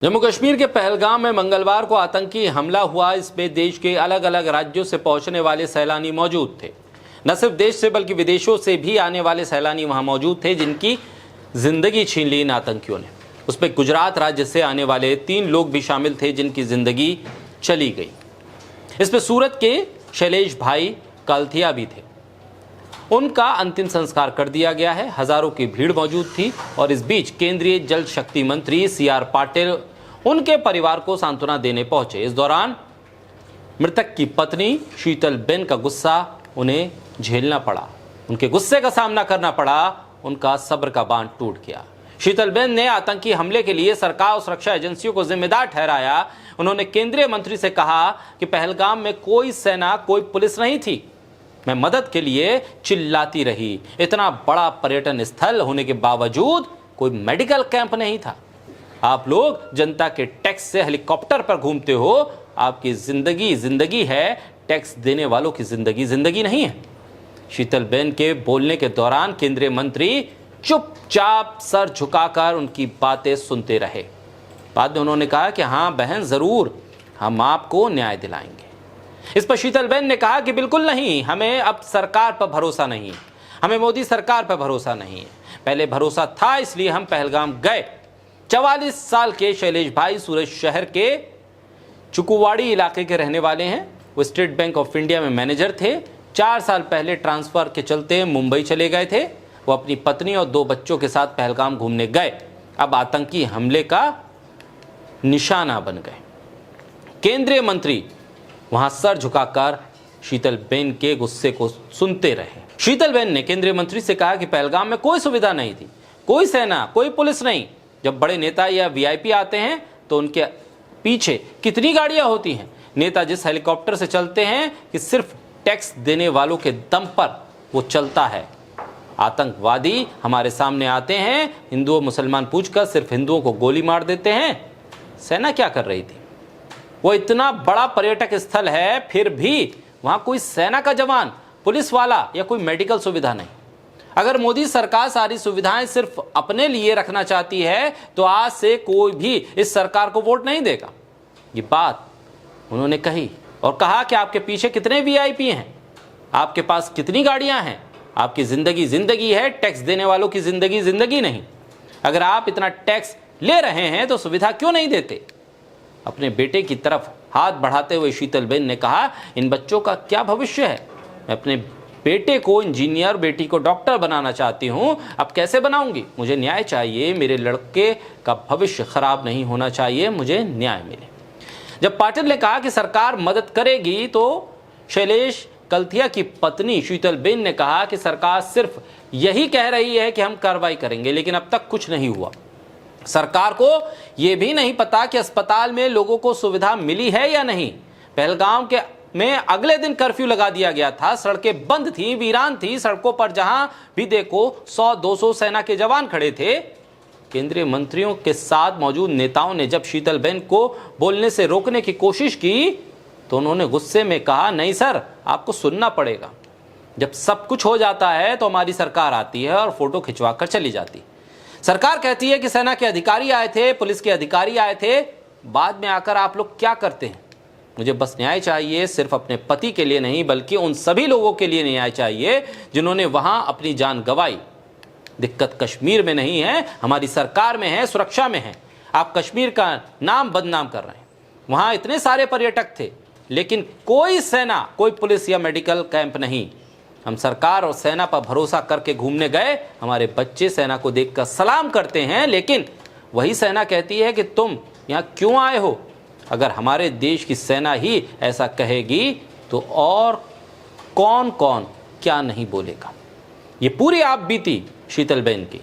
जम्मू कश्मीर के पहलगाम में मंगलवार को आतंकी हमला हुआ। इसमें देश के अलग अलग राज्यों से पहुंचने वाले सैलानी मौजूद थे। न सिर्फ देश से बल्कि विदेशों से भी आने वाले सैलानी वहां मौजूद थे, जिनकी जिंदगी छीन ली इन आतंकियों ने। उसमें गुजरात राज्य से आने वाले 3 लोग भी शामिल थे, जिनकी जिंदगी चली गई। इसमें सूरत के शैलेश भाई कालथिया भी थे। उनका अंतिम संस्कार कर दिया गया है। हजारों की भीड़ मौजूद थी और इस बीच केंद्रीय जल शक्ति मंत्री CR पाटिल उनके परिवार को सांत्वना देने पहुंचे। इस दौरान मृतक की पत्नी शीतलबेन का गुस्सा उन्हें झेलना पड़ा, उनके गुस्से का सामना करना पड़ा, उनका सब्र का बांध टूट गया। शीतलबेन ने आतंकी हमले के लिए सरकार और सुरक्षा एजेंसियों को जिम्मेदार ठहराया। उन्होंने केंद्रीय मंत्री से कहा कि पहलगाम में कोई सेना, कोई पुलिस नहीं थी। मैं मदद के लिए चिल्लाती रही। इतना बड़ा पर्यटन स्थल होने के बावजूद कोई मेडिकल कैंप नहीं था। आप लोग जनता के टैक्स से हेलीकॉप्टर पर घूमते हो। आपकी जिंदगी जिंदगी है, टैक्स देने वालों की जिंदगी जिंदगी नहीं है। शीतलबेन के बोलने के दौरान केंद्रीय मंत्री चुपचाप सर झुकाकर उनकी बातें सुनते रहे। बाद में उन्होंने कहा कि हाँ बहन, जरूर हम आपको न्याय दिलाएंगे। इस पर शीतलबेन ने कहा कि बिल्कुल नहीं, हमें अब सरकार पर भरोसा नहीं, हमें मोदी सरकार पर भरोसा नहीं है। पहले भरोसा था, इसलिए हम पहलगाम गए। 44 साल के शैलेश भाई सूरत शहर के चुकुवाड़ी इलाके के रहने वाले हैं। वो स्टेट बैंक ऑफ इंडिया में मैनेजर थे। 4 साल पहले ट्रांसफर के चलते मुंबई चले गए थे। वो अपनी पत्नी और 2 बच्चों के साथ पहलगाम घूमने गए। अब आतंकी हमले का निशाना बन गए। केंद्रीय मंत्री वहां सर झुकाकर शीतलबेन के गुस्से को सुनते रहे। शीतलबेन ने केंद्रीय मंत्री से कहा कि पहलगाम में कोई सुविधा नहीं थी, कोई सेना, कोई पुलिस नहीं। जब बड़े नेता या VIP आते हैं तो उनके पीछे कितनी गाड़ियां होती हैं। नेता जिस हेलीकॉप्टर से चलते हैं कि सिर्फ टैक्स देने वालों के दम पर वो चलता है। आतंकवादी हमारे सामने आते हैं, हिंदू मुसलमान पूछकर सिर्फ हिंदुओं को गोली मार देते हैं। सेना क्या कर रही थी? वो इतना बड़ा पर्यटक स्थल है, फिर भी वहां कोई सेना का जवान, पुलिस वाला या कोई मेडिकल सुविधा नहीं। अगर मोदी सरकार सारी सुविधाएं सिर्फ अपने लिए रखना चाहती है तो आज से कोई भी इस सरकार को वोट नहीं देगा। ये बात उन्होंने कही और कहा कि आपके पीछे कितने VIP हैं, आपके पास कितनी गाड़ियां हैं। आपकी जिंदगी जिंदगी है, टैक्स देने वालों की जिंदगी जिंदगी नहीं। अगर आप इतना टैक्स ले रहे हैं तो सुविधा क्यों नहीं देते? अपने बेटे की तरफ हाथ बढ़ाते हुए शीतलबेन ने कहा, इन बच्चों का क्या भविष्य है? मैं अपने बेटे को इंजीनियर, बेटी को डॉक्टर बनाना चाहती हूं। अब कैसे बनाऊंगी? मुझे न्याय चाहिए। मेरे लड़के का भविष्य खराब नहीं होना चाहिए, मुझे न्याय मिले। जब पाटिल ने कहा कि सरकार मदद करेगी तो शैलेश कालथिया की पत्नी शीतलबेन ने कहा कि सरकार सिर्फ यही कह रही है कि हम कार्रवाई करेंगे, लेकिन अब तक कुछ नहीं हुआ। सरकार को यह भी नहीं पता कि अस्पताल में लोगों को सुविधा मिली है या नहीं। पहलगाम में अगले दिन कर्फ्यू लगा दिया गया था। सड़कें बंद थी, वीरान थी। सड़कों पर जहां भी देखो 100-200 सेना के जवान खड़े थे। केंद्रीय मंत्रियों के साथ मौजूद नेताओं ने जब शीतलबेन को बोलने से रोकने की कोशिश की तो उन्होंने गुस्से में कहा, नहीं सर, आपको सुनना पड़ेगा। जब सब कुछ हो जाता है तो हमारी सरकार आती है और फोटो खिंचवा कर चली जाती। सरकार कहती है कि सेना के अधिकारी आए थे, पुलिस के अधिकारी आए थे। बाद में आकर आप लोग क्या करते हैं? मुझे बस न्याय चाहिए, सिर्फ अपने पति के लिए नहीं बल्कि उन सभी लोगों के लिए न्याय चाहिए जिन्होंने वहां अपनी जान गंवाई। दिक्कत कश्मीर में नहीं है, हमारी सरकार में है, सुरक्षा में है। आप कश्मीर का नाम बदनाम कर रहे हैं। वहां इतने सारे पर्यटक थे, लेकिन कोई सेना, कोई पुलिस या मेडिकल कैंप नहीं। हम सरकार और सेना पर भरोसा करके घूमने गए। हमारे बच्चे सेना को देखकर सलाम करते हैं, लेकिन वही सेना कहती है कि तुम यहाँ क्यों आए हो? अगर हमारे देश की सेना ही ऐसा कहेगी तो और कौन कौन क्या नहीं बोलेगा। ये पूरी आप बीती शीतलबेन की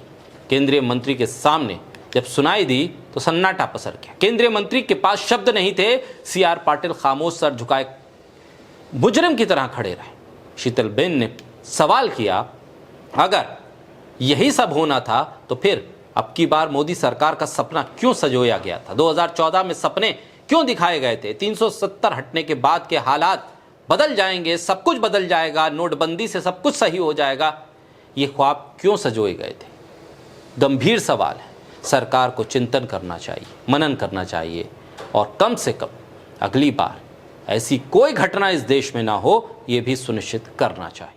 केंद्रीय मंत्री के सामने जब सुनाई दी तो सन्नाटा पसर गया। केंद्रीय मंत्री के पास शब्द नहीं थे। CR पाटिल खामोश सर झुकाए मुजरिम की तरह खड़े रहे। शीतलबेन ने सवाल किया, अगर यही सब होना था तो फिर अब की बार मोदी सरकार का सपना क्यों सजोया गया था? 2014 में सपने क्यों दिखाए गए थे? 370 हटने के बाद के हालात बदल जाएंगे, सब कुछ बदल जाएगा, नोटबंदी से सब कुछ सही हो जाएगा। ये ख्वाब क्यों सजोए गए थे? गंभीर सवाल है। सरकार को चिंतन करना चाहिए, मनन करना चाहिए और कम से कम अगली बार ऐसी कोई घटना इस देश में ना हो, ये भी सुनिश्चित करना चाहिए।